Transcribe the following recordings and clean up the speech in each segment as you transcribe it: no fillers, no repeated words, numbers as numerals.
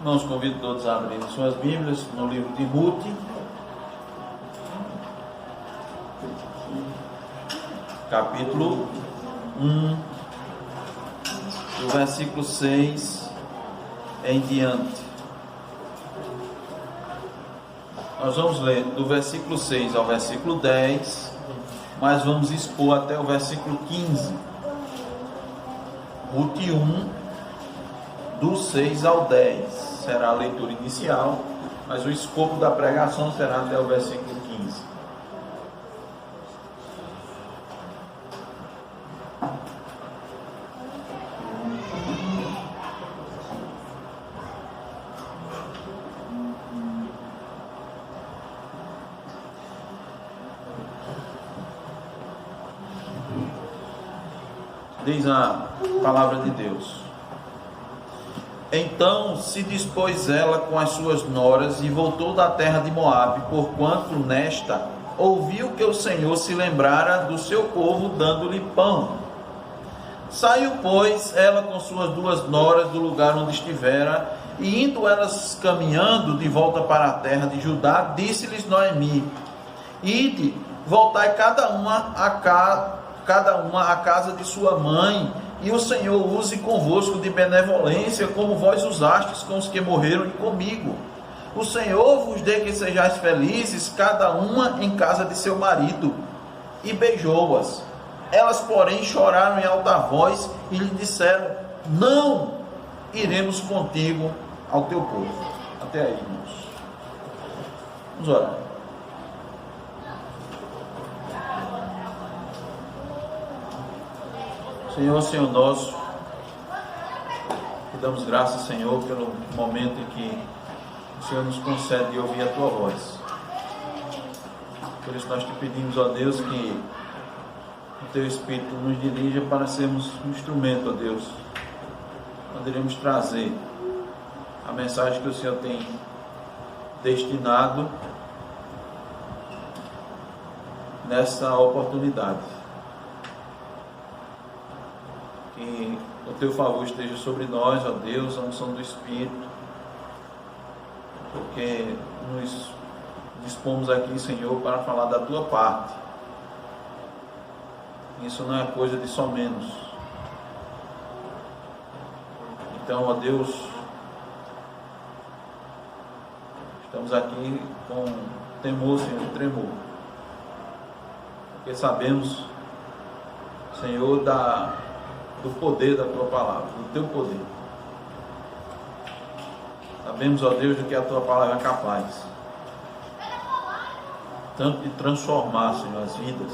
Irmãos, convido todos a abrirem suas Bíblias no livro de Ruth, capítulo 1, do versículo 6 em diante. Nós vamos ler do versículo 6 ao versículo 10, mas vamos expor até o versículo 15. Ruth 1, do 6 ao 10. Será a leitura inicial, mas o escopo da pregação será até o versículo 15. Diz a palavra de Deus: Então se dispôs ela com as suas noras e voltou da terra de Moabe, porquanto nesta ouviu que o Senhor se lembrara do seu povo, dando-lhe pão. Saiu, pois, ela com suas duas noras do lugar onde estivera, e indo elas caminhando de volta para a terra de Judá, disse-lhes Noemi: Ide, voltai cada uma à casa de sua mãe, e o Senhor use convosco de benevolência, como vós usastes com os que morreram e comigo. O Senhor vos dê que sejais felizes, cada uma em casa de seu marido. E beijou-as. Elas, porém, choraram em alta voz e lhe disseram: Não iremos contigo ao teu povo. Até aí, irmãos. Vamos orar. Senhor nosso, te damos graças, Senhor, pelo momento em que o Senhor nos concede ouvir a tua voz. Por isso nós te pedimos, ó Deus, que o teu Espírito nos dirija para sermos um instrumento, ó Deus, onde iremos trazer a mensagem que o Senhor tem destinado nessa oportunidade. Que o teu favor esteja sobre nós, ó Deus, a unção do Espírito, porque nos dispomos aqui, Senhor, para falar da tua parte. Isso não é coisa de só menos. Então, ó Deus, estamos aqui com temor, Senhor, e tremor, porque sabemos, Senhor, do poder da tua palavra, do teu poder. Sabemos, ó Deus, do que a tua palavra é capaz, tanto de transformar, Senhor, as vidas,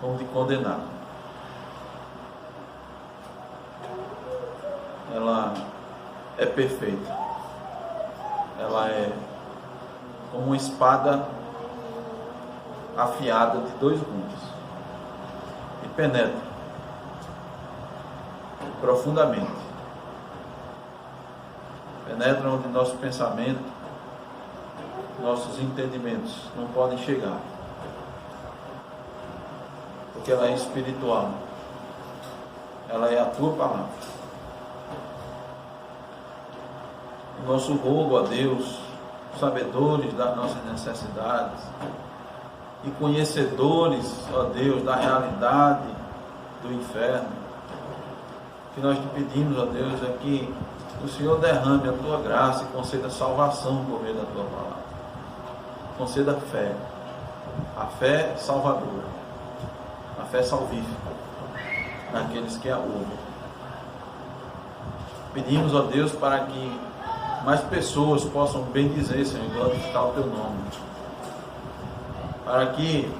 como de condenar. Ela é perfeita. Ela é como uma espada afiada de dois gumes e penetra profundamente. Penetra onde nosso pensamento, nossos entendimentos não podem chegar, porque ela é espiritual. Ela é a tua palavra. O nosso rogo a Deus, sabedores das nossas necessidades e conhecedores, ó Deus, da realidade do inferno, que nós te pedimos, ó Deus, é que o Senhor derrame a tua graça e conceda salvação por meio da tua palavra. Conceda fé, a fé salvadora, a fé salvífica naqueles que a ouvem. Pedimos, ó Deus, para que mais pessoas possam bendizer, Senhor, e glorificar o teu nome, para que,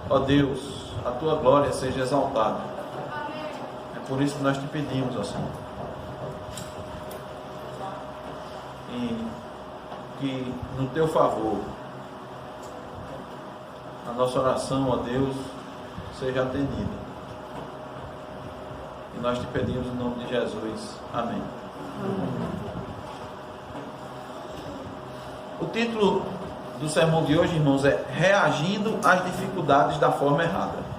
ó Deus, a tua glória seja exaltada. Por isso que nós te pedimos, ó Senhor, e que no teu favor a nossa oração, ó Deus, seja atendida. E nós te pedimos em nome de Jesus. Amém. O título do sermão de hoje, irmãos, é Reagindo às dificuldades da forma errada.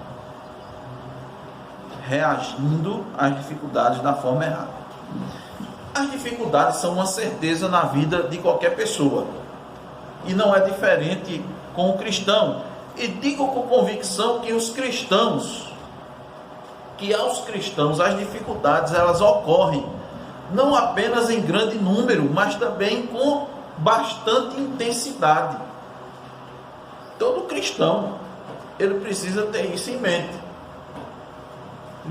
Reagindo às dificuldades da forma errada. As dificuldades são uma certeza na vida de qualquer pessoa. E não é diferente com o cristão. E digo com convicção que aos cristãos as dificuldades elas ocorrem não apenas em grande número, mas também com bastante intensidade. Todo cristão, ele precisa ter isso em mente.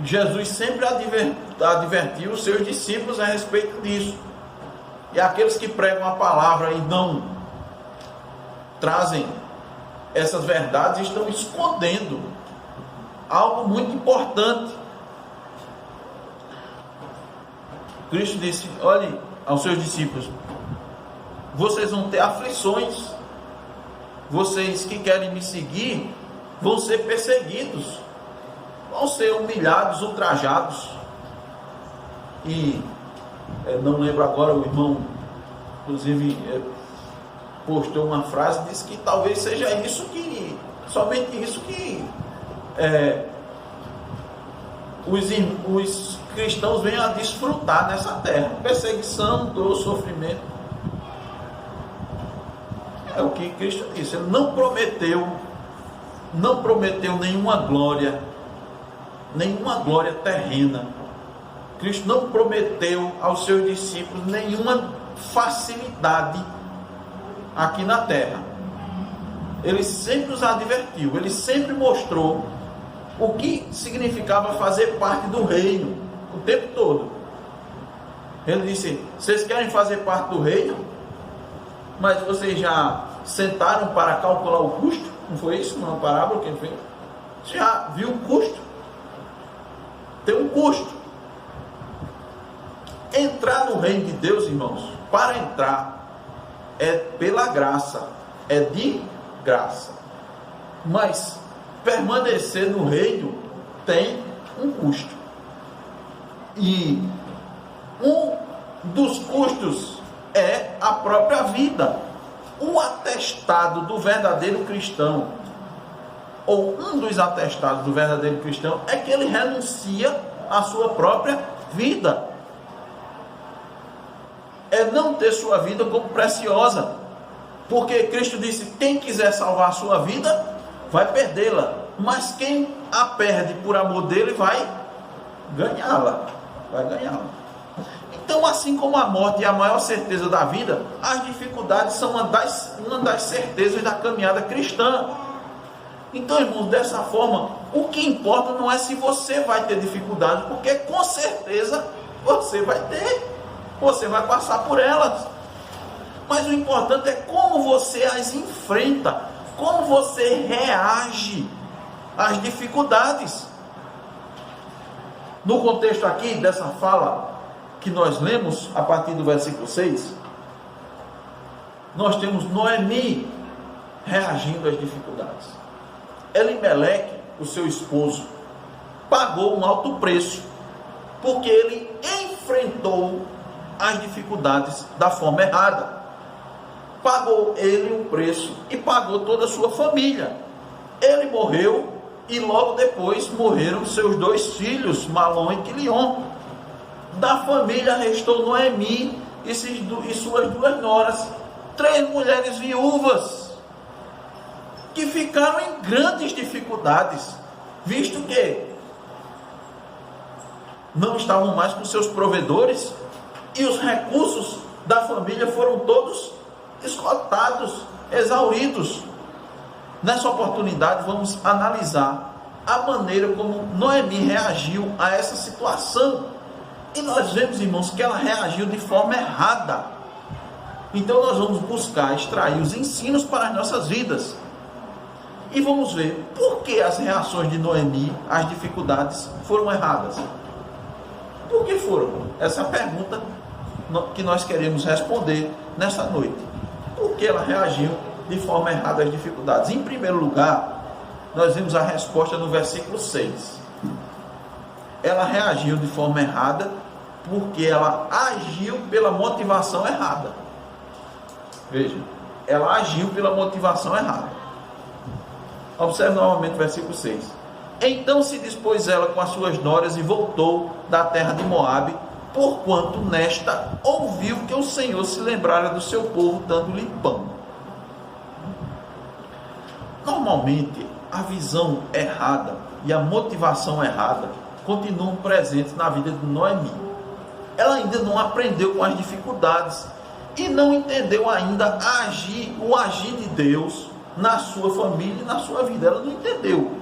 Jesus sempre advertiu os seus discípulos a respeito disso. E aqueles que pregam a palavra e não trazem essas verdades estão escondendo algo muito importante. Cristo disse: olhe aos seus discípulos, vocês vão ter aflições, vocês que querem me seguir vão ser perseguidos, vão ser humilhados, ultrajados. E não lembro agora, o irmão inclusive postou uma frase, disse que talvez seja isso que, somente isso que os cristãos venham a desfrutar nessa terra: perseguição, dor, sofrimento. É o que Cristo disse. Ele não prometeu nenhuma glória terrena. Cristo não prometeu aos seus discípulos nenhuma facilidade aqui na terra. Ele sempre os advertiu, ele sempre mostrou o que significava fazer parte do reino o tempo todo. Ele disse: vocês querem fazer parte do reino, mas vocês já sentaram para calcular o custo? Não foi isso uma parábola que ele fez? Você já viu o custo? Tem um custo. Entrar no reino de Deus, irmãos, para entrar é pela graça, é de graça. Mas permanecer no reino tem um custo. E um dos custos é a própria vida. O atestado do verdadeiro cristão, ou um dos atestados do verdadeiro cristão, é que ele renuncia à sua própria vida. É não ter sua vida como preciosa. Porque Cristo disse: quem quiser salvar a sua vida, vai perdê-la. Mas quem a perde por amor dele, vai ganhá-la. Então, assim como a morte é a maior certeza da vida, as dificuldades são uma das certezas da caminhada cristã. Então, irmãos, dessa forma, o que importa não é se você vai ter dificuldade, porque com certeza você vai ter, você vai passar por elas. Mas o importante é como você as enfrenta, como você reage às dificuldades. No contexto aqui dessa fala que nós lemos a partir do versículo 6, nós temos Noemi reagindo às dificuldades. Elimeleque, o seu esposo, pagou um alto preço, porque ele enfrentou as dificuldades da forma errada. Pagou ele um preço e pagou toda a sua família. Ele morreu e logo depois morreram seus 2 filhos, Malom e Quilion. Da família restou Noemi e suas 2 noras, 3 mulheres viúvas, que ficaram em grandes dificuldades, visto que não estavam mais com seus provedores e os recursos da família foram todos esgotados, exauridos. Nessa oportunidade, vamos analisar a maneira como Noemi reagiu a essa situação. E nós vemos, irmãos, que ela reagiu de forma errada. Então nós vamos buscar extrair os ensinos para as nossas vidas. E vamos ver por que as reações de Noemi às dificuldades foram erradas. Por que foram? Essa é a pergunta que nós queremos responder nessa noite. Por que ela reagiu de forma errada às dificuldades? Em primeiro lugar, nós vemos a resposta no versículo 6. Ela reagiu de forma errada porque ela agiu pela motivação errada. Veja, ela agiu pela motivação errada. Observe novamente o versículo 6. Então se dispôs ela com as suas noras e voltou da terra de Moabe, porquanto nesta ouviu que o Senhor se lembrara do seu povo, dando-lhe pão. Normalmente, a visão errada e a motivação errada continuam presentes na vida de Noemi. Ela ainda não aprendeu com as dificuldades e não entendeu ainda o agir de Deus na sua família e na sua vida. Ela não entendeu.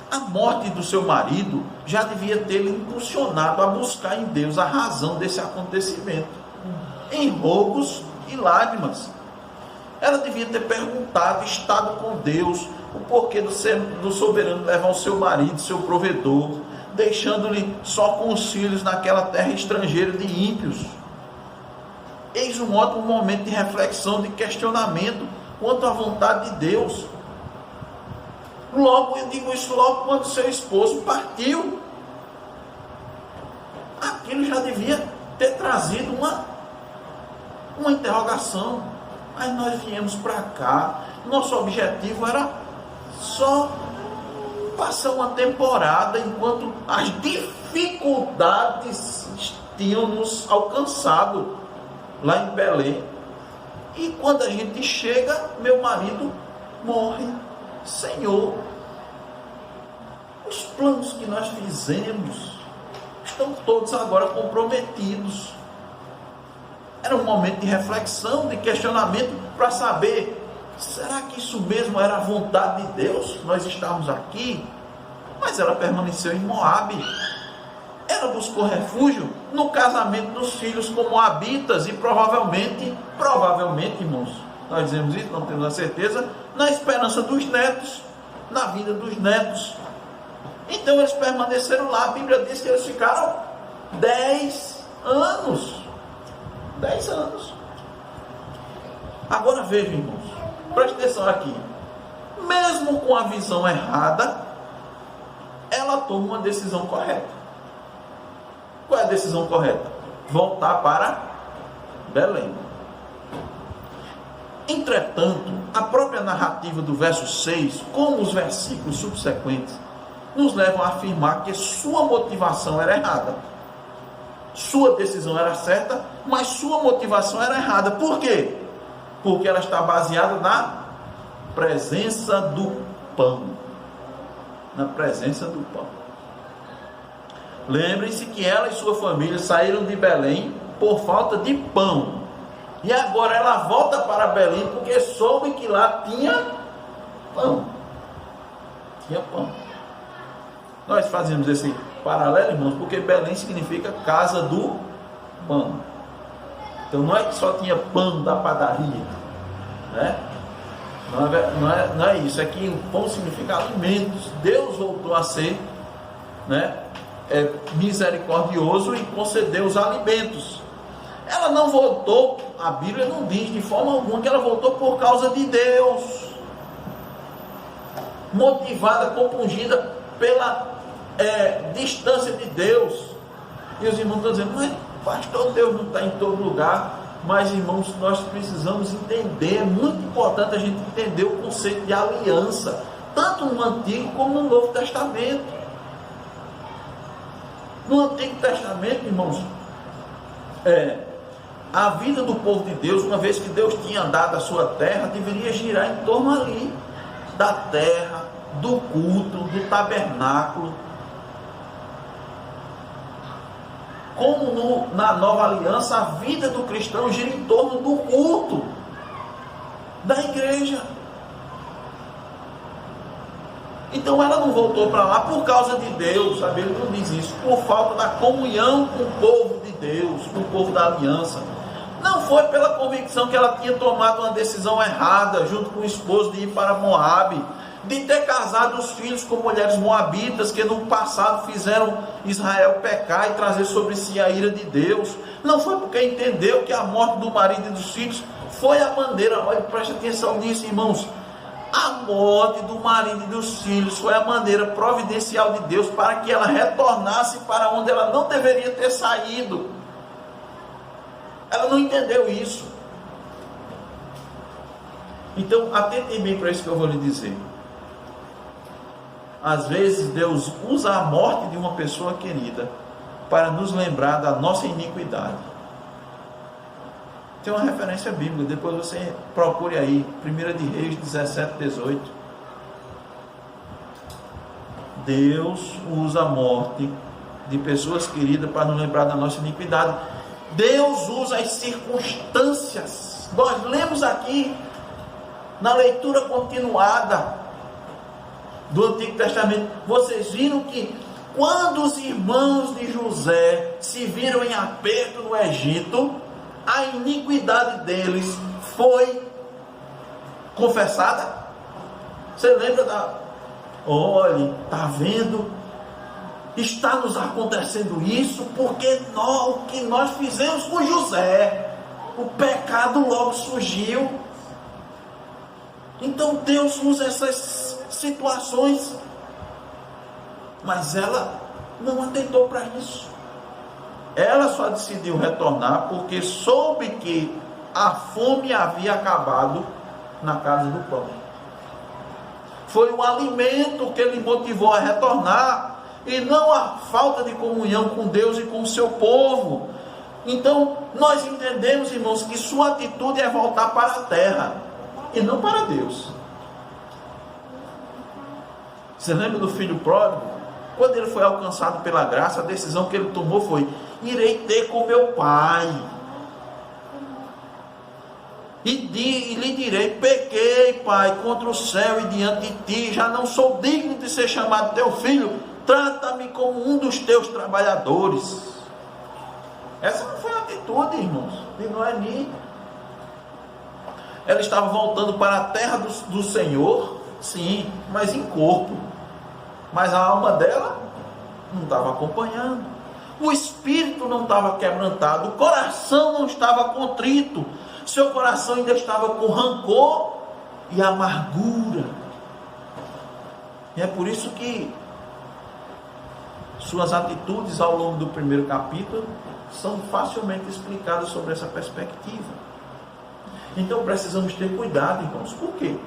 A morte do seu marido já devia tê-lo impulsionado a buscar em Deus a razão desse acontecimento, em rogos e lágrimas. Ela devia ter perguntado, estado com Deus, o porquê do soberano levar o seu marido, seu provedor, deixando-lhe só com os filhos naquela terra estrangeira de ímpios. Eis um outro momento de reflexão, de questionamento quanto à vontade de Deus. Logo, eu digo isso logo quando seu esposo partiu. Aquilo já devia ter trazido uma interrogação. Aí nós viemos para cá, nosso objetivo era só passar uma temporada enquanto as dificuldades tinham nos alcançado lá em Belém. E quando a gente chega, meu marido morre. Senhor, os planos que nós fizemos estão todos agora comprometidos. Era um momento de reflexão, de questionamento, para saber, será que isso mesmo era a vontade de Deus? Nós estamos aqui, mas ela permaneceu em Moabe. Ela buscou refúgio no casamento dos filhos com moabitas e provavelmente, irmãos, nós dizemos isso, não temos a certeza, na esperança dos netos, na vida dos netos. Então eles permaneceram lá. A Bíblia diz que eles ficaram 10 anos. 10 anos. Agora vejam, irmãos, preste atenção aqui. Mesmo com a visão errada, ela toma uma decisão correta. Qual é a decisão correta? Voltar para Belém. Entretanto, a própria narrativa do verso 6, como os versículos subsequentes, nos levam a afirmar que sua motivação era errada. Sua decisão era certa, mas sua motivação era errada. Por quê? Porque ela está baseada na presença do pão. Na presença do pão. Lembrem-se que ela e sua família saíram de Belém por falta de pão. E agora ela volta para Belém porque soube que lá tinha pão. Tinha pão. Nós fazemos esse paralelo, irmãos, porque Belém significa casa do pão. Então não é que só tinha pão da padaria, né? Não é isso. É que o pão significa alimentos. Deus voltou a ser, né, misericordioso e concedeu os alimentos. Ela não voltou, a Bíblia não diz de forma alguma que ela voltou por causa de Deus, motivada, compungida pela distância de Deus. E os irmãos estão dizendo, mas pastor, Deus não está em todo lugar. Mas, irmãos, nós precisamos entender, é muito importante a gente entender o conceito de aliança, tanto no Antigo como no Novo Testamento. No Antigo Testamento, irmãos, a vida do povo de Deus, uma vez que Deus tinha dado a sua terra, deveria girar em torno ali, da terra, do culto, do tabernáculo. Como na nova aliança, a vida do cristão gira em torno do culto, da igreja. Então ela não voltou para lá por causa de Deus, a Bíblia não diz isso, por falta da comunhão com o povo de Deus, com o povo da aliança. Não foi pela convicção que ela tinha tomado uma decisão errada, junto com o esposo, de ir para Moabe, de ter casado os filhos com mulheres moabitas, que no passado fizeram Israel pecar e trazer sobre si a ira de Deus. Não foi porque entendeu que a morte do marido e dos filhos foi a maneira, olha, preste atenção nisso, irmãos, a morte do marido e dos filhos foi a maneira providencial de Deus para que ela retornasse para onde ela não deveria ter saído. Ela não entendeu isso. Então, atentem bem para isso que eu vou lhe dizer. Às vezes Deus usa a morte de uma pessoa querida para nos lembrar da nossa iniquidade. Tem uma referência bíblica, depois você procure aí, 1 de Reis 17, 18. Deus usa a morte de pessoas queridas para nos lembrar da nossa iniquidade. Deus usa as circunstâncias. Nós lemos aqui, na leitura continuada do Antigo Testamento, vocês viram que quando os irmãos de José se viram em aperto no Egito, a iniquidade deles foi confessada. Você lembra da... Olhe, está vendo? Está nos acontecendo isso porque o que nós fizemos com José, o pecado logo surgiu. Então Deus usa essas situações, mas ela não atentou para isso. Ela só decidiu retornar porque soube que a fome havia acabado na casa do pão. Foi o alimento que lhe motivou a retornar, e não a falta de comunhão com Deus e com o seu povo. Então, nós entendemos, irmãos, que sua atitude é voltar para a terra e não para Deus. Você lembra do filho pródigo? Quando ele foi alcançado pela graça, a decisão que ele tomou foi: irei ter com meu pai. E lhe direi: pequei, pai, contra o céu e diante de ti, já não sou digno de ser chamado teu filho, trata-me como um dos teus trabalhadores. Essa não foi a atitude, irmãos, de Noemi. Ela estava voltando para a terra do Senhor, sim, mas em corpo. Mas a alma dela não estava acompanhando. O espírito não estava quebrantado, o coração não estava contrito. Seu coração ainda estava com rancor e amargura. E é por isso que suas atitudes ao longo do primeiro capítulo são facilmente explicadas sobre essa perspectiva. Então precisamos ter cuidado, irmãos. Por quê?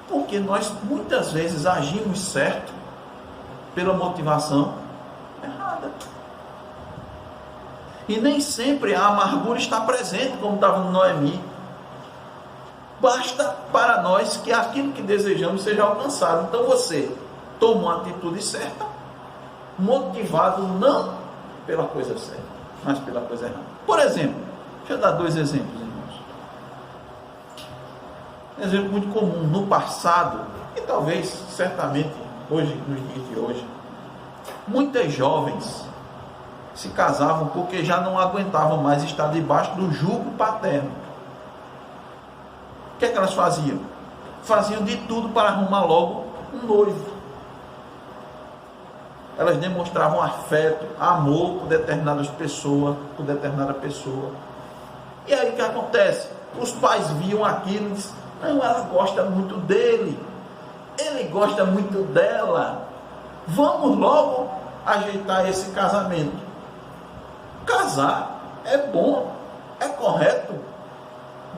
Porque nós muitas vezes agimos certo pela motivação errada. E nem sempre a amargura está presente, como estava no Noemi. Basta para nós que aquilo que desejamos seja alcançado. Então você toma uma atitude certa, motivado não pela coisa certa, mas pela coisa errada. Por exemplo, deixa eu dar 2 exemplos, irmãos. Um exemplo muito comum no passado, e talvez, certamente, hoje, nos dias de hoje, muitas jovens se casavam porque já não aguentavam mais estar debaixo do jugo paterno. O que é que elas faziam? Faziam de tudo para arrumar logo um noivo. Elas demonstravam afeto, amor por determinadas pessoas, por determinada pessoa. E aí o que acontece? Os pais viam aquilo e diziam: não, ela gosta muito dele, ele gosta muito dela, vamos logo ajeitar esse casamento. Casar é bom, é correto.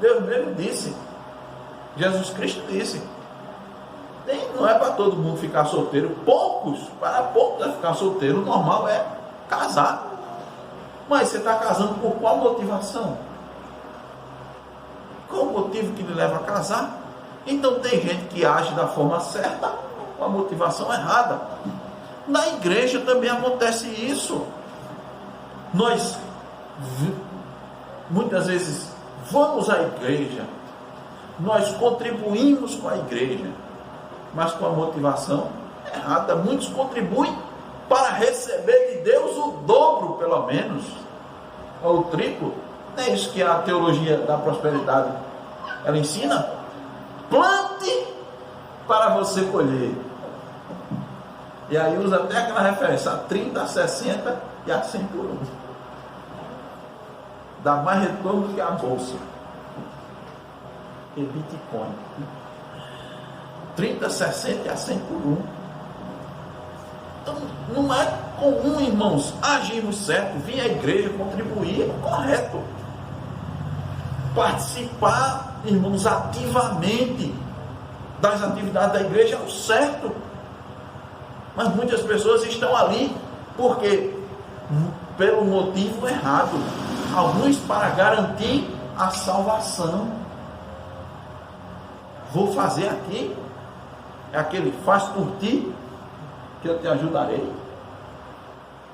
Deus mesmo disse, Jesus Cristo disse, não é para todo mundo ficar solteiro, para poucos é ficar solteiro, o normal é casar. Mas você está casando por qual motivação? Qual o motivo que lhe leva a casar? Então tem gente que age da forma certa com a motivação errada. Na igreja também acontece isso. Nós muitas vezes vamos à igreja, nós contribuímos com a igreja, mas com a motivação errada. Muitos contribuem para receber de Deus o dobro, pelo menos, ou o triplo. Não é isso que a teologia da prosperidade ela ensina? Plante para você colher. E aí usa até aquela referência, a 30, a 60 e a 100 por 1. Dá mais retorno do que a bolsa e Bitcoin. 30, 60 e a 100 por 1. Então não é comum, irmãos, agirmos certo, vir à igreja, contribuir, é correto. Participar, irmãos, ativamente das atividades da igreja é o certo. Mas muitas pessoas estão ali porque pelo motivo errado, alguns para garantir a salvação. Vou fazer aqui, é aquele faz por ti, que eu te ajudarei.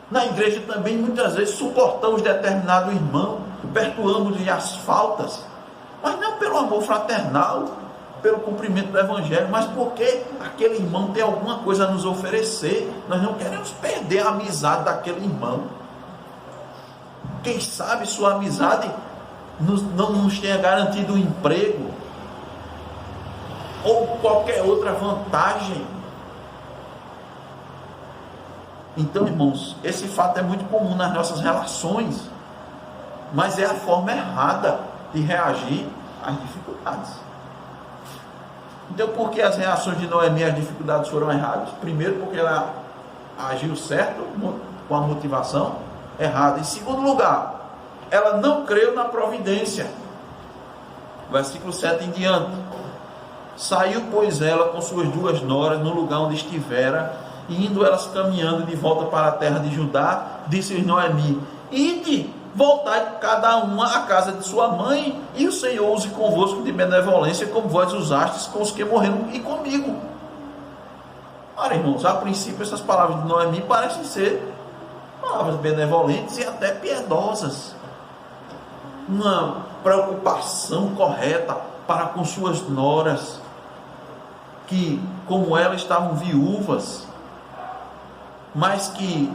Na igreja também muitas vezes suportamos determinado irmão, perdoamos-lhe as faltas, mas não pelo amor fraternal, pelo cumprimento do evangelho, mas porque aquele irmão tem alguma coisa a nos oferecer. Nós não queremos perder a amizade daquele irmão. Quem sabe sua amizade não nos tenha garantido um emprego ou qualquer outra vantagem. Então, irmãos, esse fato é muito comum nas nossas relações, mas é a forma errada de reagir às dificuldades. Então, por que as reações de Noemi às dificuldades foram erradas? Primeiro, porque ela agiu certo com a motivação errada. Em segundo lugar, ela não creu na providência. Versículo 7 em diante. Saiu, pois, ela com suas 2 noras no lugar onde estivera, e indo elas caminhando de volta para a terra de Judá, disse-lhes Noemi: ide, voltai cada uma à casa de sua mãe, e o Senhor use convosco de benevolência, como vós usastes com os que morreram e comigo. Ora, irmãos, a princípio essas palavras de Noemi parecem ser palavras benevolentes e até piedosas, uma preocupação correta para com suas noras, que como ela estavam viúvas, mas que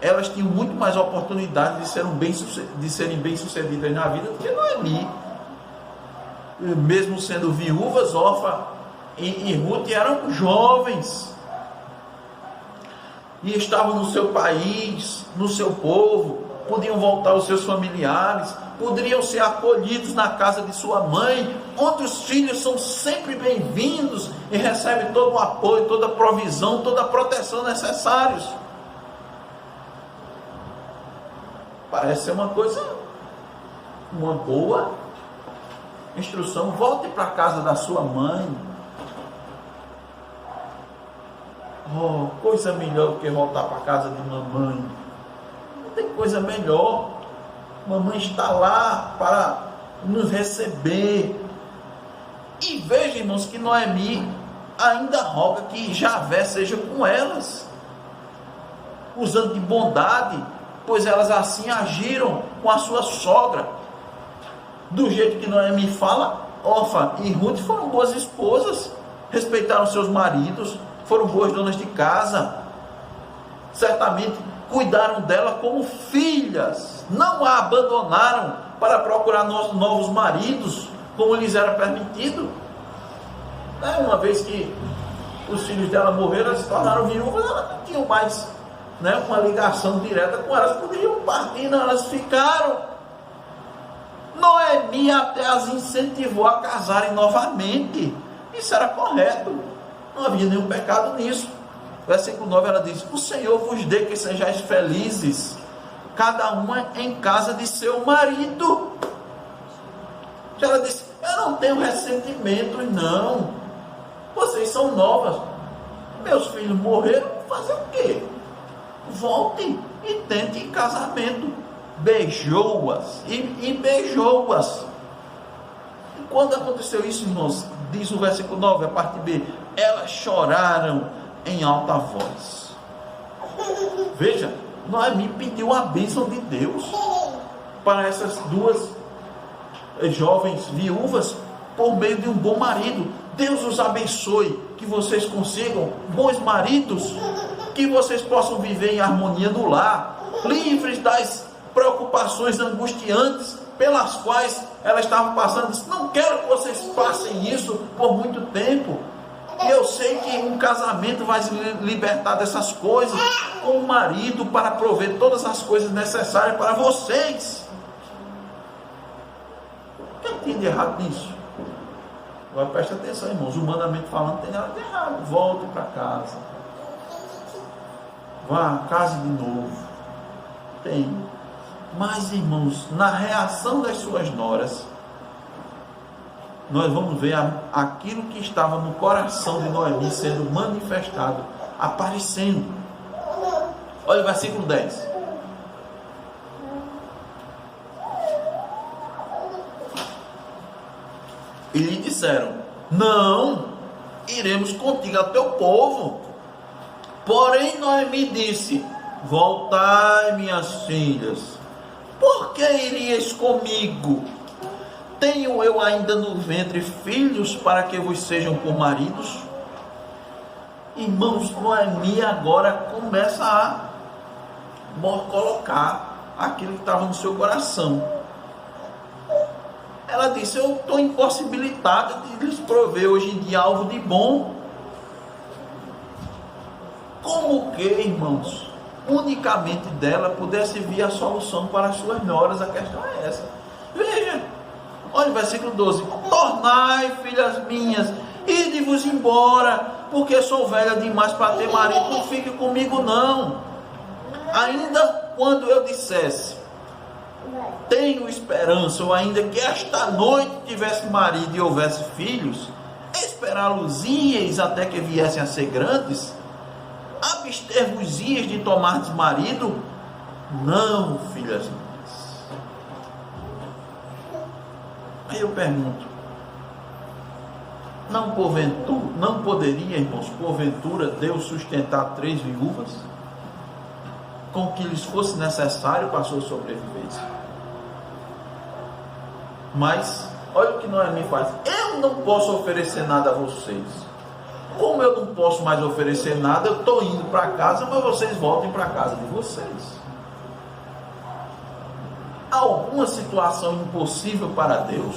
elas tinham muito mais oportunidade de serem bem-sucedidas na vida do que Noemi. Mesmo sendo viúvas, Orfa e Ruth eram jovens, e estavam no seu país, no seu povo, podiam voltar aos seus familiares, poderiam ser acolhidos na casa de sua mãe, onde os filhos são sempre bem-vindos e recebem todo o apoio, toda a provisão, toda a proteção necessários. Parece ser uma coisa, uma boa instrução. Volte para a casa da sua mãe. Oh, coisa melhor do que voltar para a casa de mamãe. Não tem coisa melhor. Mamãe está lá para nos receber. E veja, irmãos, que Noemi ainda roga que Javé seja com elas, usando de bondade, pois elas assim agiram com a sua sogra. Do jeito que Noemi fala, Orfa e Ruth foram boas esposas, respeitaram seus maridos, foram boas donas de casa, certamente cuidaram dela como filhas, não a abandonaram para procurar novos maridos, como lhes era permitido. Uma vez que os filhos dela morreram, elas se tornaram viúvas, elas não tinham mais uma ligação direta com elas, poderiam partir, não, elas ficaram. Noemi até as incentivou a casarem novamente. Isso era correto, não havia nenhum pecado nisso. Versículo 9, ela diz: o Senhor vos dê que sejais felizes, cada uma em casa de seu marido. Ela disse: eu não tenho ressentimento, não. Vocês são novas, meus filhos morreram, fazer o quê? Volte e tente em casamento. Beijou-as e beijou-as. E quando aconteceu isso, irmãos, diz o versículo 9, a parte B, elas choraram em alta voz. Veja, Noemi pediu a bênção de Deus para essas 2 jovens viúvas por meio de um bom marido. Deus os abençoe, que vocês consigam bons maridos, que vocês possam viver em harmonia no lar, livres das preocupações angustiantes pelas quais elas estavam passando. Disse: não quero que vocês passem isso por muito tempo. E eu sei que um casamento vai se libertar dessas coisas, com o marido para prover todas as coisas necessárias para vocês. O que tem de errado nisso? Agora preste atenção, irmãos, humanamente falando, não tem nada de errado. Volte para casa, vá, case de novo. Tem. Mas, irmãos, na reação das suas noras, nós vamos ver aquilo que estava no coração de Noemi sendo manifestado, aparecendo. Olha o versículo 10. E lhe disseram: não, iremos contigo ao teu povo. Porém Noemi disse: voltai, minhas filhas, por que irias comigo? Tenho eu ainda no ventre filhos para que vos sejam por maridos? Irmãos, Noemi agora começa a colocar aquilo que estava no seu coração. Ela disse: eu estou impossibilitada de lhes prover hoje em dia algo de bom. Como que, irmãos, unicamente dela pudesse vir a solução para as suas noras? A questão é essa. Veja, olha o versículo 12: tornai, filhas minhas, ide-vos embora, porque sou velha demais para ter marido, não fique comigo não. Ainda quando eu dissesse: tenho esperança, ou ainda que esta noite tivesse marido e houvesse filhos, esperá-los-íeis até que viessem a ser grandes? Abster-vos-íeis de tomardes marido? Não, filhas minhas. Aí eu pergunto: não poderia, irmãos, porventura Deus sustentar 3 viúvas com o que lhes fosse necessário para a sua sobrevivência? Mas olha o que Noemi faz: eu não posso oferecer nada a vocês. Como eu não posso mais oferecer nada, eu estou indo para casa, mas vocês voltem para a casa de vocês. Alguma situação impossível para Deus?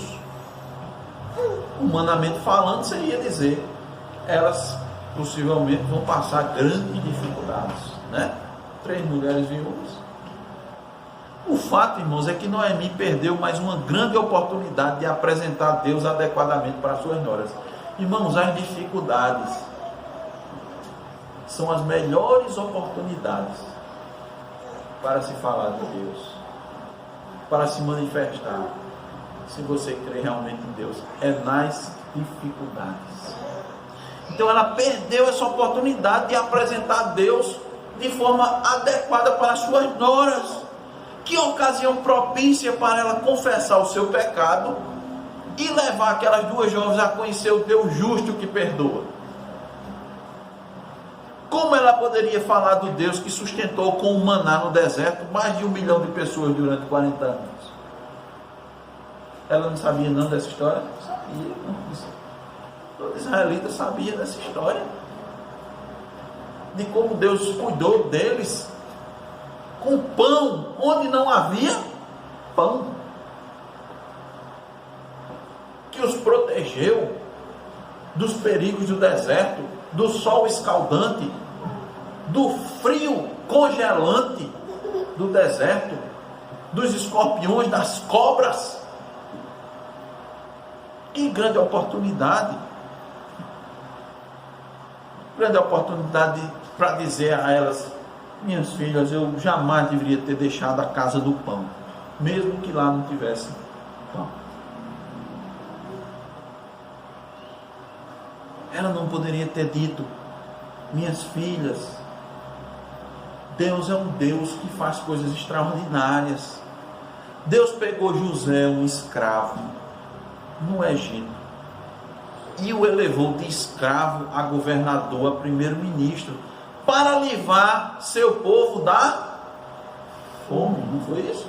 Humanamente falando, seria dizer: elas possivelmente vão passar grandes dificuldades, né? 3 mulheres viúvas. O fato, irmãos, é que Noemi perdeu mais uma grande oportunidade de apresentar Deus adequadamente para as suas noras. Irmãos, as dificuldades são as melhores oportunidades para se falar de Deus, para se manifestar, se você crê realmente em Deus, é nas dificuldades. Então ela perdeu essa oportunidade de apresentar Deus de forma adequada para as suas noras. Que ocasião propícia para ela confessar o seu pecado e levar aquelas 2 jovens a conhecer o Deus justo que perdoa. Como ela poderia falar do Deus que sustentou com o maná no deserto mais de 1 milhão de pessoas durante 40 anos? Ela não sabia não dessa história? Sabia. Todo israelita sabia dessa história. De como Deus cuidou deles com pão onde não havia pão, que os protegeu dos perigos do deserto, do sol escaldante, do frio congelante do deserto, dos escorpiões, das cobras. Que grande oportunidade para dizer a elas: minhas filhas, eu jamais deveria ter deixado a casa do pão, mesmo que lá não tivesse pão. Ela não poderia ter dito: minhas filhas, Deus é um Deus que faz coisas extraordinárias. Deus pegou José, um escravo, no Egito, e o elevou de escravo a governador, a primeiro-ministro, para livrar seu povo da fome. Não foi isso?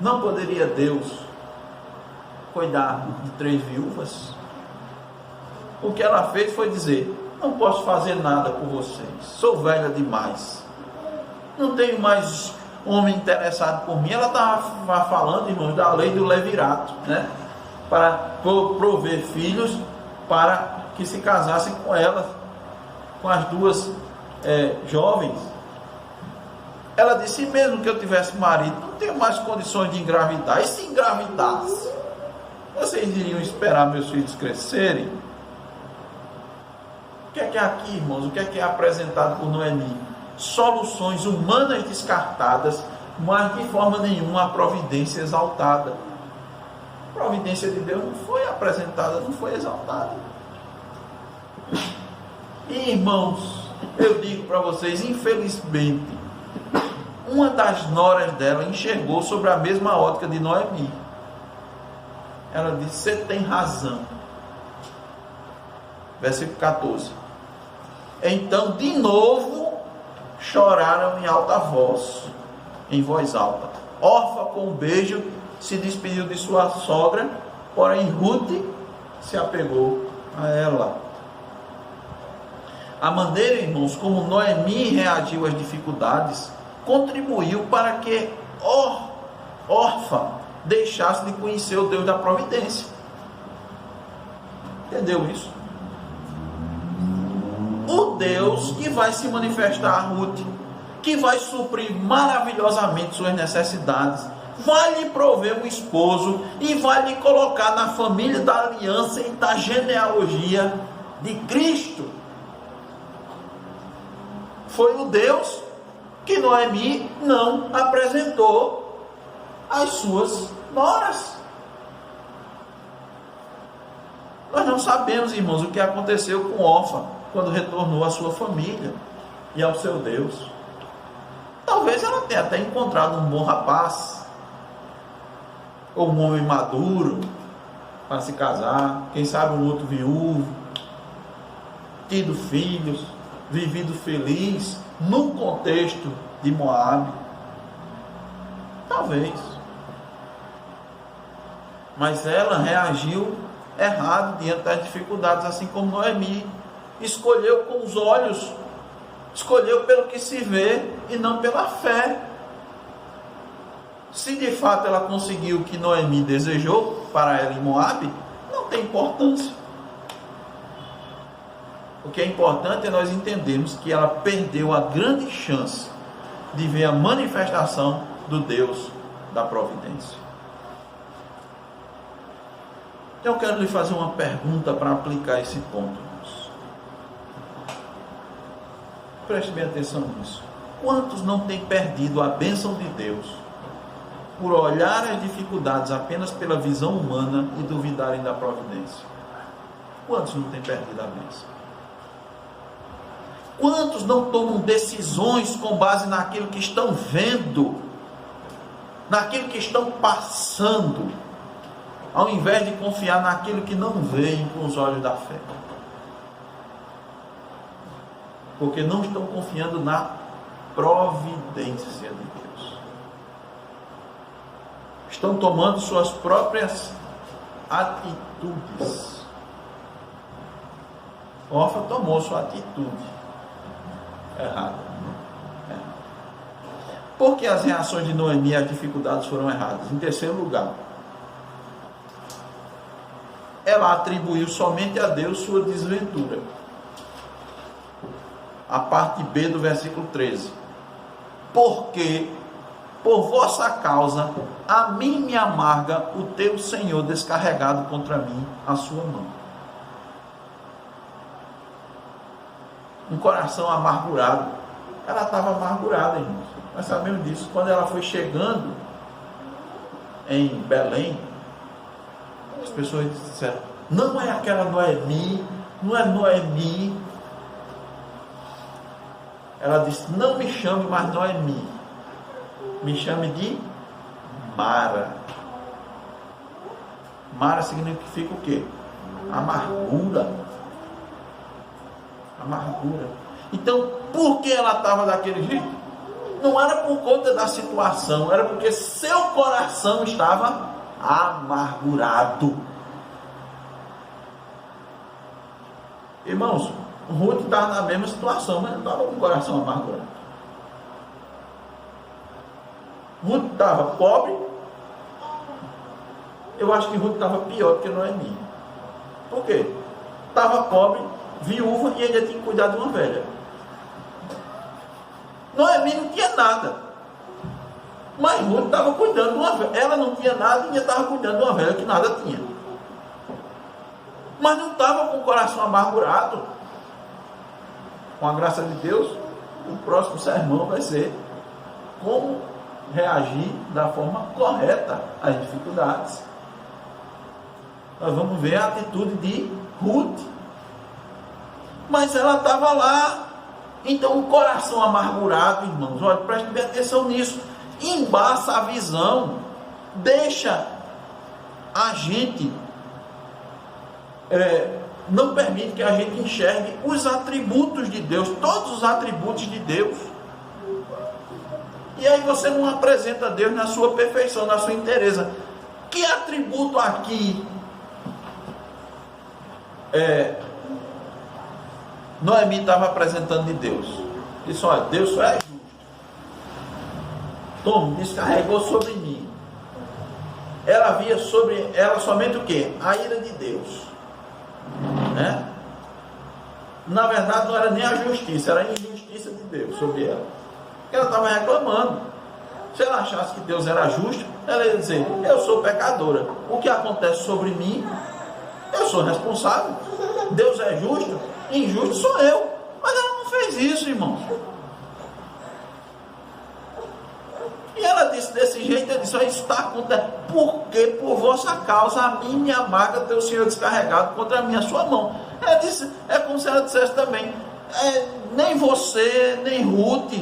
Não poderia Deus cuidar de 3 viúvas? O que ela fez foi dizer: não posso fazer nada por vocês, sou velha demais, não tenho mais homem interessado por mim. Ela estava falando, irmãos, da lei do levirato, né? Para prover filhos para que se casassem com elas, com as 2 jovens. Ela disse: mesmo que eu tivesse marido, não tenho mais condições de engravidar. E se engravidasse, vocês iriam esperar meus filhos crescerem? O que é aqui, irmãos? O que é apresentado por Noemi? Soluções humanas descartadas, mas de forma nenhuma a providência exaltada. A providência de Deus não foi apresentada, não foi exaltada. E, irmãos, eu digo para vocês, infelizmente, uma das noras dela enxergou sobre a mesma ótica de Noemi. Ela disse: você tem razão. Versículo 14. Então, de novo, choraram em alta voz, em voz alta. Orfa, com um beijo, se despediu de sua sogra, porém Ruth se apegou a ela. A maneira, irmãos, como Noemi reagiu às dificuldades, contribuiu para que Orfa deixasse de conhecer o Deus da providência. Entendeu isso? O Deus que vai se manifestar a Ruth, que vai suprir maravilhosamente suas necessidades, vai lhe prover um esposo e vai lhe colocar na família da aliança e da genealogia de Cristo. Foi o Deus que Noemi não apresentou às suas noras. Nós não sabemos, irmãos, o que aconteceu com Orfa quando retornou à sua família e ao seu Deus. Talvez ela tenha até encontrado um bom rapaz, ou um homem maduro para se casar, quem sabe um outro viúvo, tido filhos, vivido feliz no contexto de Moabe. Talvez. Mas ela reagiu errado diante das dificuldades, assim como Noemi. Escolheu com os olhos, escolheu pelo que se vê e não pela fé. Se de fato ela conseguiu o que Noemi desejou para ela em Moabe, não tem importância. O que é importante é nós entendermos que ela perdeu a grande chance de ver a manifestação do Deus da providência. Eu quero lhe fazer uma pergunta para aplicar esse ponto. Preste bem atenção nisso. Quantos não têm perdido a bênção de Deus por olhar as dificuldades apenas pela visão humana e duvidarem da providência? Quantos não têm perdido a bênção? Quantos não tomam decisões com base naquilo que estão vendo, naquilo que estão passando, ao invés de confiar naquilo que não veem com os olhos da fé? Porque não estão confiando na providência de Deus. Estão tomando suas próprias atitudes. Orfa tomou sua atitude errada. Por que as reações de Noemi às dificuldades foram erradas? Em terceiro lugar, ela atribuiu somente a Deus sua desventura. A parte B do versículo 13. Porque por vossa causa a mim me amarga o teu Senhor descarregado contra mim a sua mão. Um coração amargurado. Ela estava amargurada, irmãos. Nós sabemos disso. Quando ela foi chegando em Belém, as pessoas disseram: não é aquela Noemi, não é Noemi. Ela disse: não me chame mais Noemi, me chame de Mara. Mara significa o quê? Amargura. Amargura. Então, por que ela estava daquele jeito? Não era por conta da situação, era porque seu coração estava amargurado. Irmãos, Ruth estava na mesma situação, mas não estava com o coração amargurado. Ruth estava pobre. Eu acho que Ruth estava pior do que Noemi. Por quê? Estava pobre, viúva e ainda tinha que cuidar de uma velha. Noemi não tinha nada, mas Ruth estava cuidando de uma velha. Ela não tinha nada e ainda estava cuidando de uma velha que nada tinha. Mas não estava com o coração amargurado. Com a graça de Deus, o próximo sermão vai ser como reagir da forma correta às dificuldades. Nós vamos ver a atitude de Ruth. Mas ela estava lá. Então o coração amargurado, irmãos, olha, preste bem atenção nisso, embaça a visão, deixa a gente não permite que a gente enxergue os atributos de Deus, todos os atributos de Deus. E aí você não apresenta Deus na sua perfeição, na sua inteireza. Que atributo aqui Noemi estava apresentando de Deus? Disse: olha, Deus só é justo. Toma, descarregou sobre mim. Ela via sobre ela somente o quê? A ira de Deus, né? Na verdade não era nem a justiça, era a injustiça de Deus sobre ela. Porque ela estava reclamando. Se ela achasse que Deus era justo, ela ia dizer: eu sou pecadora, o que acontece sobre mim, eu sou responsável. Deus é justo, injusto sou eu. Mas ela não fez isso, irmãos. E ela disse desse jeito, ela disse: isso está acontecendo, porque por vossa causa a mim me amarga ter o Senhor descarregado contra mim a sua mão. Ela disse, é como se ela dissesse também: nem você, nem Ruth,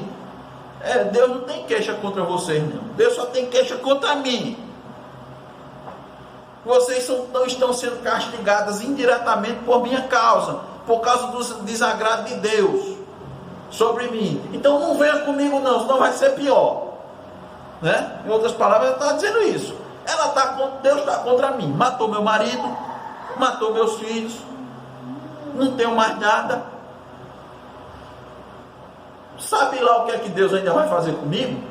Deus não tem queixa contra vocês, não. Deus só tem queixa contra mim. Vocês não estão sendo castigadas indiretamente por minha causa, por causa do desagrado de Deus sobre mim. Então não venha comigo não, senão vai ser pior, né? Em outras palavras, ela está dizendo isso. Deus está contra mim. Matou meu marido, matou meus filhos, não tenho mais nada. Sabe lá o que é que Deus ainda vai fazer comigo?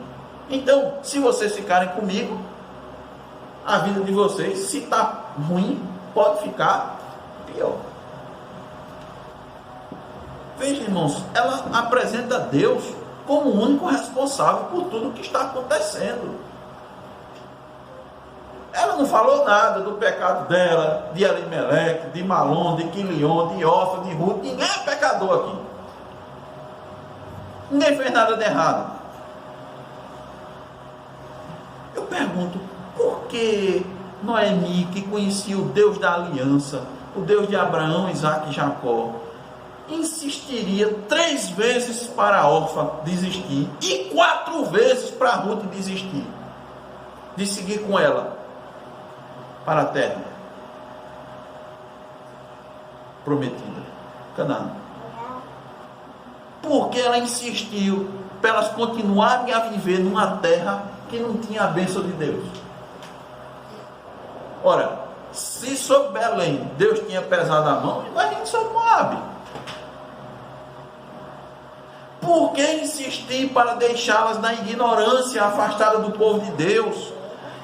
Então, se vocês ficarem comigo, a vida de vocês, se está ruim, pode ficar pior. Veja, irmãos, ela apresenta Deus como o único responsável por tudo que está acontecendo. Ela não falou nada do pecado dela, de Elimeleque, de Malom, de Quilion, de Orfa, de Ruth. Ninguém é pecador aqui. Ninguém fez nada de errado. Eu pergunto, por que Noemi, que conhecia o Deus da aliança, o Deus de Abraão, Isaque e Jacó, insistiria 3 vezes para Orfa desistir e 4 vezes para Ruth desistir de seguir com ela para a terra prometida, Canaã? Porque ela insistiu para elas continuarem a viver numa terra que não tinha a bênção de Deus. Ora, se sobre Belém Deus tinha pesado a mão, imagine sobre Moabe. Por que insistir para deixá-las na ignorância, afastada do povo de Deus?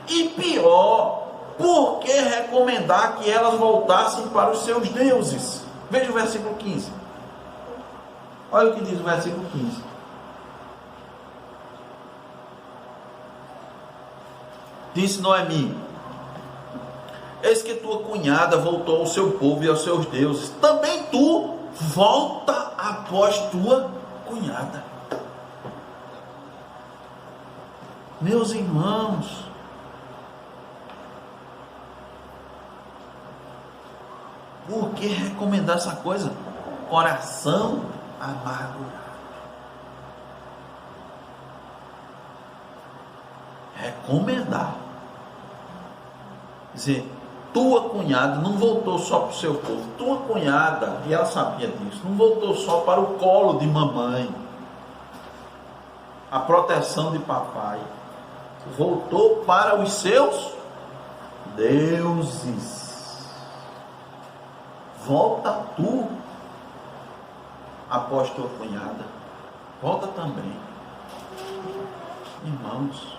E pior, por que recomendar que elas voltassem para os seus deuses? Veja o versículo 15. Olha o que diz o versículo 15. Disse Noemi: eis que tua cunhada voltou ao seu povo e aos seus deuses. Também tu volta após tua cunhada. Meus irmãos, por que recomendar essa coisa? Coração amargurado. Recomendar. Dizer, tua cunhada não voltou só para o seu povo. Tua cunhada, e ela sabia disso, não voltou só para o colo de mamãe, a proteção de papai. Voltou para os seus deuses. Volta tu após tua cunhada. Volta também. Irmãos,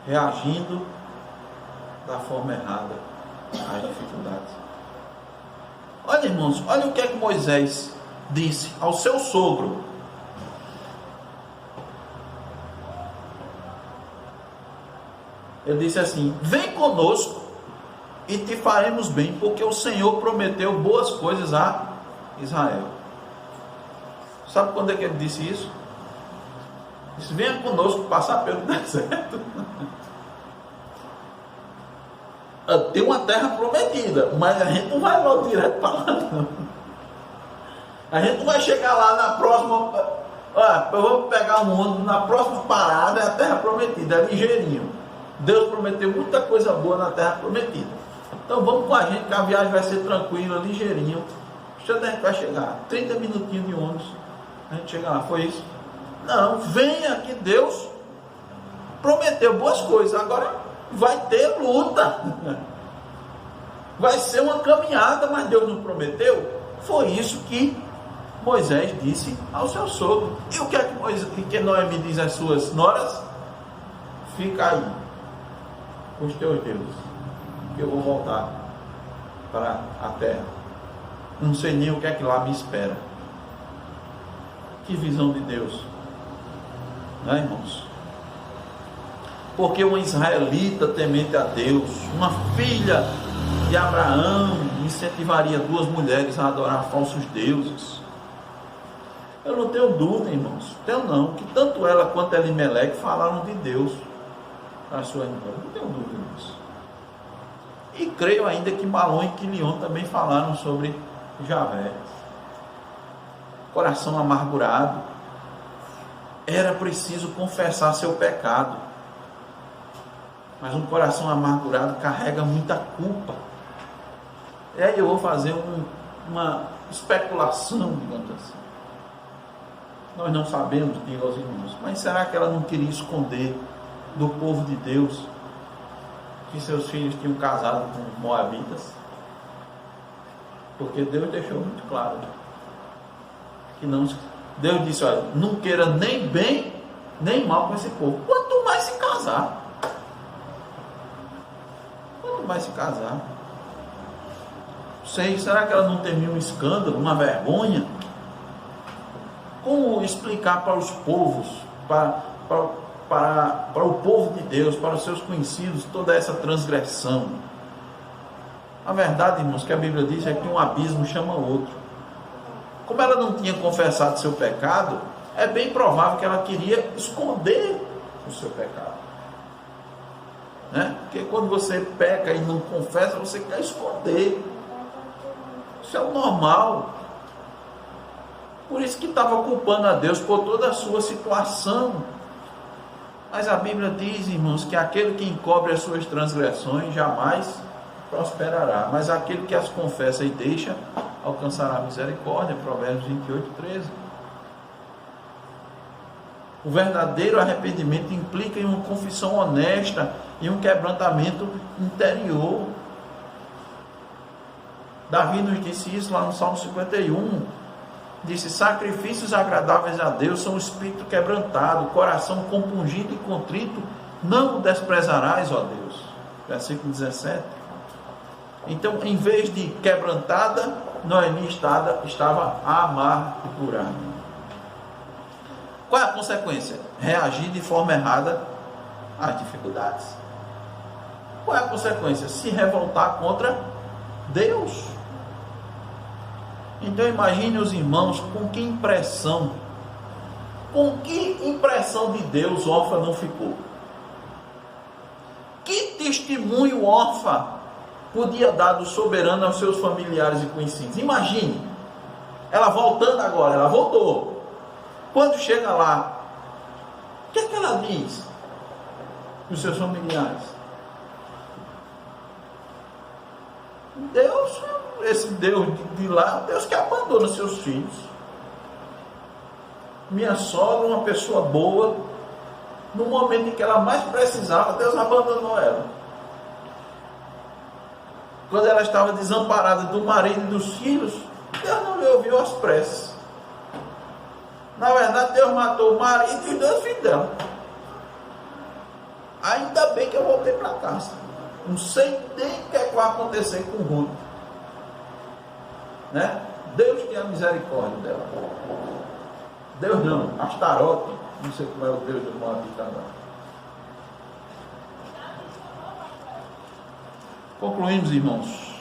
reagindo da forma errada às dificuldades. Olha, irmãos, olha o que é que Moisés disse ao seu sogro. Ele disse assim: vem conosco e te faremos bem, porque o Senhor prometeu boas coisas a Israel. Sabe quando é que ele disse isso? Disse: venha conosco passar pelo deserto. Tem uma terra prometida, mas a gente não vai logo direto para lá, não. A gente não vai chegar lá na próxima Olha, eu vou pegar um ônibus, na próxima parada é a terra prometida, é ligeirinho. Deus prometeu muita coisa boa na terra prometida. Então vamos com a gente, que a viagem vai ser tranquila, ligeirinho. A gente vai chegar, 30 minutinhos de ônibus, a gente chega lá, foi isso? Não, venha que Deus prometeu boas coisas, agora vai ter luta. Vai ser uma caminhada, mas Deus não prometeu. Foi isso que Moisés disse ao seu sogro. E o que é que Noemi diz às suas noras? Fica aí com os teus deuses, que eu vou voltar para a terra. Não sei nem o que é que lá me espera. Que visão de Deus, não é, irmãos? Porque uma israelita temente a Deus, uma filha de Abraão, incentivaria duas mulheres a adorar falsos deuses. Eu não tenho dúvida, irmãos, que tanto ela quanto Elimeleque falaram de Deus às suas mulheres, não tenho dúvida disso. E creio ainda que Malom e Quilion também falaram sobre Javé. Coração amargurado, era preciso confessar seu pecado, mas um coração amargurado carrega muita culpa. E aí eu vou fazer uma especulação, digamos assim. Nós não sabemos, digo aos irmãos, mas será que ela não queria esconder do povo de Deus que seus filhos tinham casado com moabitas? Porque Deus deixou muito claro que não. Deus disse: olha, não queira nem bem nem mal com esse povo, quanto mais se casar. Quanto mais se casar. Sei, será que ela não temia um escândalo, uma vergonha? Como explicar para os povos, para o povo de Deus, para os seus conhecidos, toda essa transgressão? A verdade, irmãos, que a Bíblia diz é que um abismo chama outro. Como ela não tinha confessado seu pecado, é bem provável que ela queria esconder o seu pecado, né? Porque quando você peca e não confessa, você quer esconder. Isso é o normal. Por isso que estava culpando a Deus por toda a sua situação. Mas a Bíblia diz, irmãos, que aquele que encobre as suas transgressões jamais prosperará, mas aquele que as confessa e deixa alcançará a misericórdia. Provérbios 28:13. O verdadeiro arrependimento implica em uma confissão honesta e um quebrantamento interior. Davi nos disse isso lá no Salmo 51. Disse: sacrifícios agradáveis a Deus são o espírito quebrantado, coração compungido e contrito, não o desprezarás, ó Deus. Versículo 17. Então, em vez de quebrantada, Noemi estava amargurada. Qual é a consequência? Reagir de forma errada às dificuldades. Qual é a consequência? Se revoltar contra Deus. Então imagine os irmãos com que impressão de Deus Orfa não ficou. Que testemunho Orfa podia dar do soberano aos seus familiares e conhecidos? Imagine, ela voltando agora, ela voltou. Quando chega lá, o que é que ela diz para os seus familiares? Deus, esse Deus de lá, Deus que abandona seus filhos. Minha sogra, uma pessoa boa, no momento em que ela mais precisava, Deus abandonou ela. Quando ela estava desamparada do marido e dos filhos, Deus não lhe ouviu as preces. Na verdade, Deus matou o marido e os 2 filhos dela. Ainda bem que eu voltei para casa. Não sei nem o que é que vai acontecer com o Ruth, né? Deus tem a misericórdia dela. Deus não, Astarote, não sei como é o Deus do Moabita agora. Concluímos, irmãos,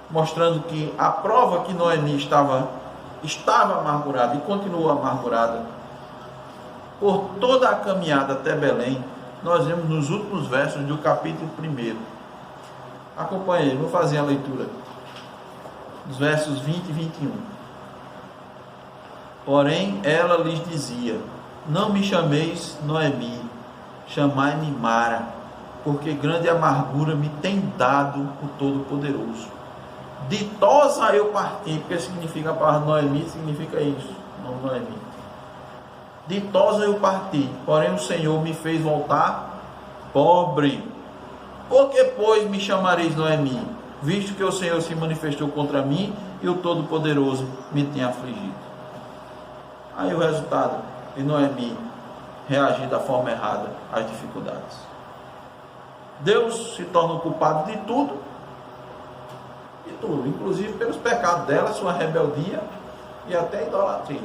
mostrando que a prova que Noemi estava amargurada e continuou amargurada por toda a caminhada até Belém, nós vemos nos últimos versos do capítulo 1. Acompanhe, vou fazer a leitura dos versos 20 e 21. Porém ela lhes dizia: não me chameis Noemi, chamai-me Mara, porque grande amargura me tem dado o Todo-Poderoso. Ditosa eu parti, porque significa a palavra Noemi, significa isso, não Noemi. Ditosa eu parti, porém o Senhor me fez voltar pobre. Por que, pois, me chamareis Noemi, visto que o Senhor se manifestou contra mim e o Todo-Poderoso me tem afligido? Aí o resultado de Noemi reagir da forma errada às dificuldades. Deus se torna o culpado de tudo, inclusive pelos pecados dela, sua rebeldia e até idolatria.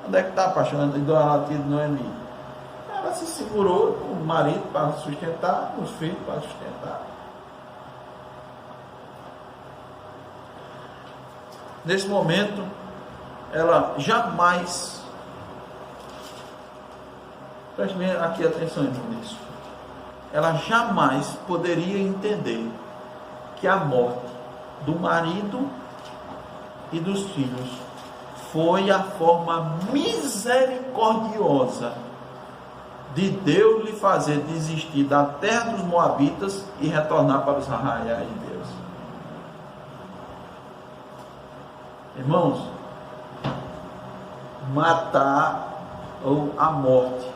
Onde é que está a paixão da idolatria de Noemi? Ela se segurou o marido para sustentar, os filhos para sustentar. Nesse momento, ela jamais, preste bem aqui atenção nisso, ela jamais poderia entender que a morte do marido e dos filhos foi a forma misericordiosa de Deus lhe fazer desistir da terra dos Moabitas e retornar para os arraiais de Deus. Irmãos, matar ou a morte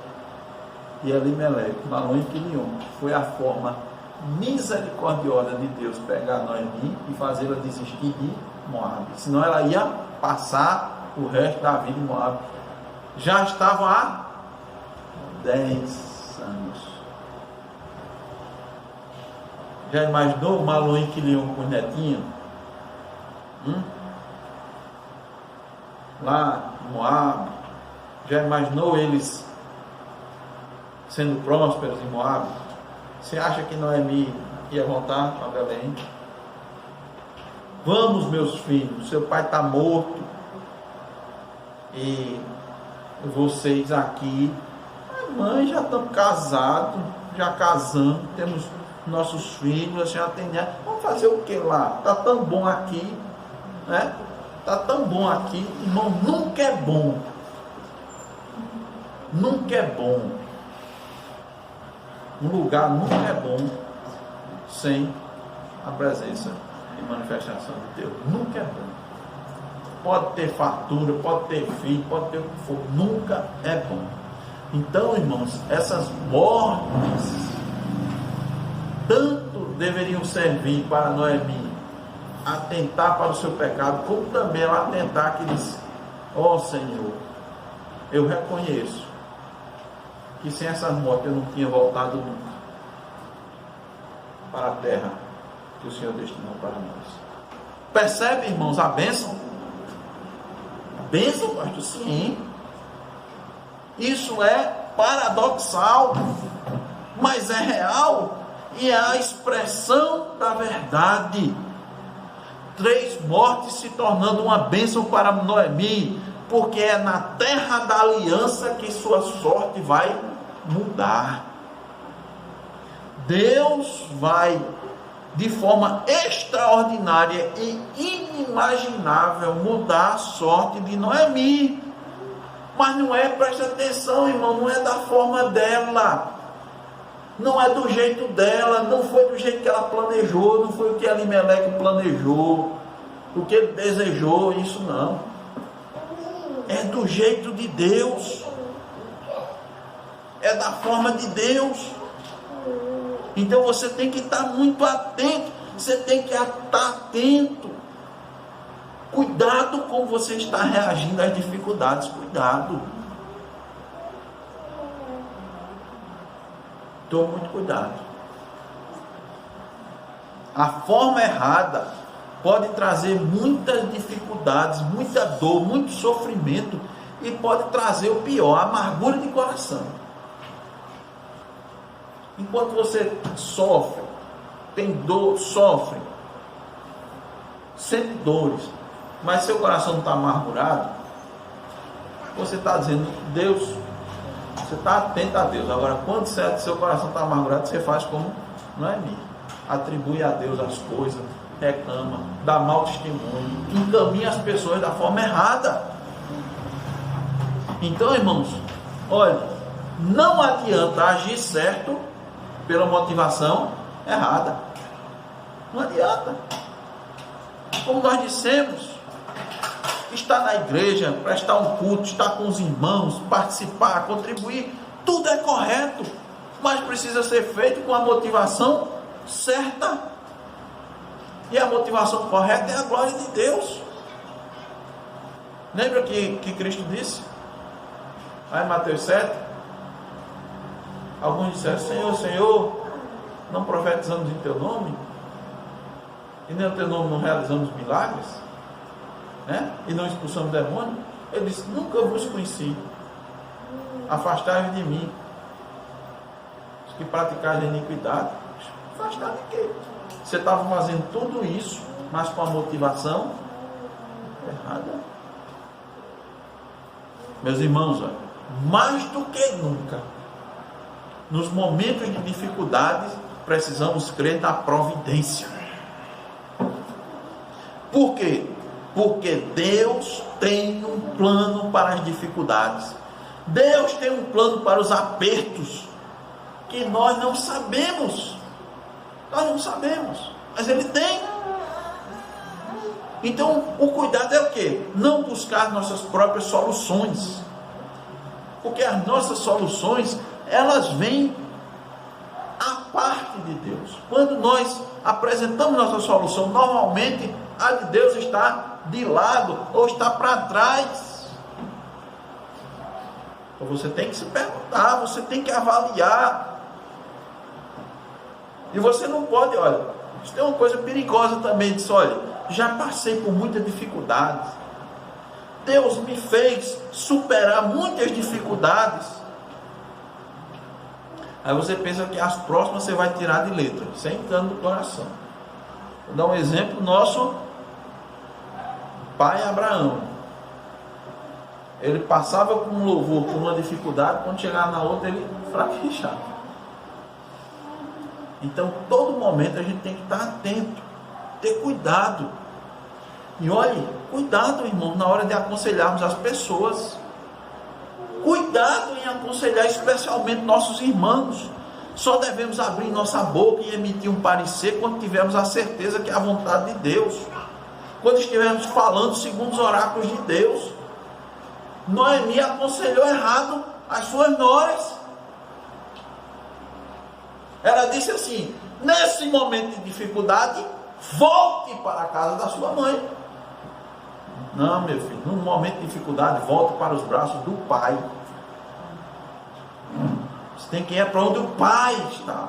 de Elimeleque, Malom e Quilion, foi a forma misericordiosa de Deus pegar Noemi e fazê-la desistir de Moabe. Senão ela ia passar o resto da vida em Moabe. Já estava há 10 anos. Já imaginou Malom e Quilion com os netinhos? Lá em Moabe. Já imaginou eles sendo prósperos em Moabe? Você acha que Noemi ia voltar para Belém? Vamos, meus filhos, seu pai está morto e vocês aqui, mãe, já estamos casados, já casamos, temos nossos filhos, a senhora tem, vamos fazer o que lá? Está tão bom aqui, né? Está tão bom aqui, irmão, nunca é bom. Nunca é bom. Um lugar nunca é bom sem a presença e manifestação de Deus. Nunca é bom. Pode ter fartura, pode ter filho, pode ter o que for. Nunca é bom. Então, irmãos, essas mortes tanto deveriam servir para Noemi atentar para o seu pecado, como também ela atentar que diz: ó Senhor, eu reconheço que sem essas mortes eu não tinha voltado nunca para a terra que o Senhor destinou para nós. Percebe, irmãos, a bênção? A bênção, pastor? Sim. Isso é paradoxal, mas é real e é a expressão da verdade. 3 mortes se tornando uma bênção para Noemi, porque é na terra da aliança que sua sorte vai mudar. Deus vai, de forma extraordinária e inimaginável, mudar a sorte de Noemi. Mas não é, presta atenção, irmão, não é da forma dela, não é do jeito dela, não foi do jeito que ela planejou, não foi o que Elimeleque planejou, o que ele desejou, isso não. É do jeito de Deus, é da forma de Deus. Então você tem que estar muito atento, você tem que estar atento. Cuidado como você está reagindo às dificuldades, cuidado. Tome muito cuidado. A forma errada pode trazer muitas dificuldades, muita dor, muito sofrimento, e pode trazer o pior, a amargura de coração. Enquanto você sofre, tem dor, sofre, sente dores, mas seu coração não está amargurado, você está dizendo: Deus, você está atento a Deus. Agora, quando seu coração está amargurado, você faz como Noemi, atribui a Deus as coisas, reclama, dá mau testemunho, encaminha as pessoas da forma errada. Então, irmãos, olha, não adianta agir certo pela motivação errada. Não adianta. Como nós dissemos, estar na igreja, prestar um culto, estar com os irmãos, participar, contribuir, tudo é correto, mas precisa ser feito com a motivação certa. E a motivação correta é a glória de Deus. Lembra que Cristo disse? Lá em Mateus 7, alguns disseram: Senhor, Senhor, não profetizamos em teu nome? E nem em teu nome não realizamos milagres? Né? E não expulsamos demônios? Ele disse: nunca vos conheci, afastai-vos de mim, os que praticais a iniquidade. Afastar de quê? Você estava fazendo tudo isso, mas com a motivação errada. Meus irmãos, olha, mais do que nunca, nos momentos de dificuldades, precisamos crer na providência. Por quê? Porque Deus tem um plano para as dificuldades. Deus tem um plano para os apertos que nós não sabemos. Nós não sabemos, mas Ele tem. Então, o cuidado é o quê? Não buscar nossas próprias soluções. Porque as nossas soluções, elas vêm à parte de Deus. Quando nós apresentamos nossa solução, normalmente a de Deus está de lado ou está para trás. Então você tem que se perguntar, você tem que avaliar. E você não pode, olha, isso tem uma coisa perigosa também, diz: olha, já passei por muitas dificuldades, Deus me fez superar muitas dificuldades. Aí você pensa que as próximas você vai tirar de letra, sem engano do coração. Vou dar um exemplo: nosso pai Abraão, ele passava com um louvor, com uma dificuldade, quando chegava na outra ele fraquejava. Então, todo momento a gente tem que estar atento, ter cuidado. E olhe, cuidado, irmão, na hora de aconselharmos as pessoas. Cuidado em aconselhar especialmente nossos irmãos. Só devemos abrir nossa boca e emitir um parecer quando tivermos a certeza que é a vontade de Deus. Quando estivermos falando segundo os oráculos de Deus. Noemi aconselhou errado as suas noras. Ela disse assim: nesse momento de dificuldade, volte para a casa da sua mãe. Não, meu filho, num momento de dificuldade, volte para os braços do pai. Você tem que ir para onde o pai está.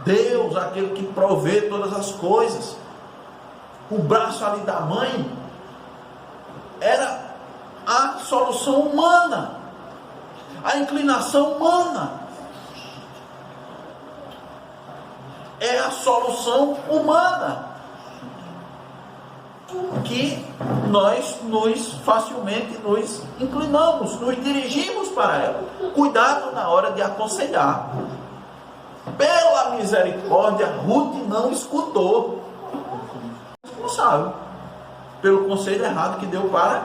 Deus, aquele que provê todas as coisas. O braço ali da mãe era a solução humana, a inclinação humana. É a solução humana que nós facilmente nos inclinamos, nos dirigimos para ela. Cuidado na hora de aconselhar. Pela misericórdia, Ruth não escutou. Não sabe, pelo conselho errado que deu para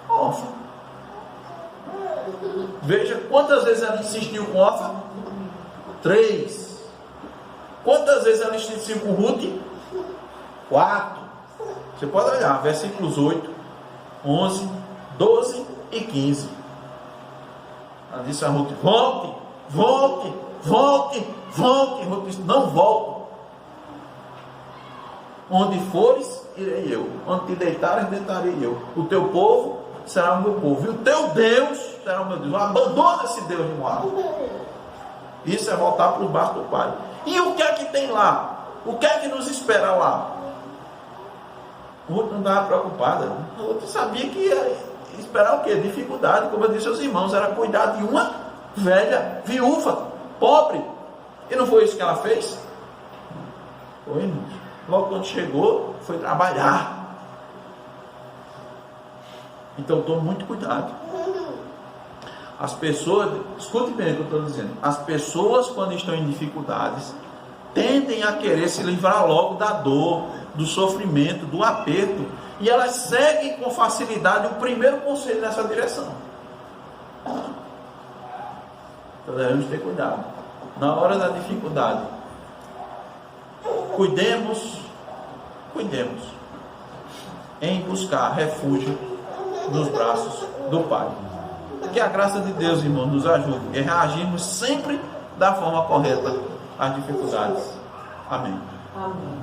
Orfa. Veja quantas vezes ela insistiu com Orfa? 3. Quantas vezes ela insistiu com Ruth? 4. Você pode olhar, versículos 8, 11, 12 e 15. Ela disse a Ruth: volte, volte, volte, volte. Ruth disse: não volto. Onde fores, irei eu. Onde te deitares, deitarei eu. O teu povo será o meu povo. E o teu Deus será o meu Deus. Abandona esse Deus de Moab. Isso é voltar para o braço do Pai. E o que é que tem lá? O que é que nos espera lá? Ruth não estava preocupada. Ruth sabia que ia esperar o quê? Dificuldade. Como eu disse aos irmãos, era cuidar de uma velha viúva, pobre. E não foi isso que ela fez? Foi, irmãos. Logo quando chegou, foi trabalhar. Então tome muito cuidado. As pessoas, escute bem o que eu estou dizendo. As pessoas, quando estão em dificuldades, tendem a querer se livrar logo da dor. do sofrimento, do aperto, e elas seguem com facilidade o primeiro conselho nessa direção. Então devemos ter cuidado. Na hora da dificuldade, cuidemos em buscar refúgio nos braços do Pai. Que a graça de Deus, irmão, nos ajude a reagirmos sempre da forma correta às dificuldades. Amém. Amém.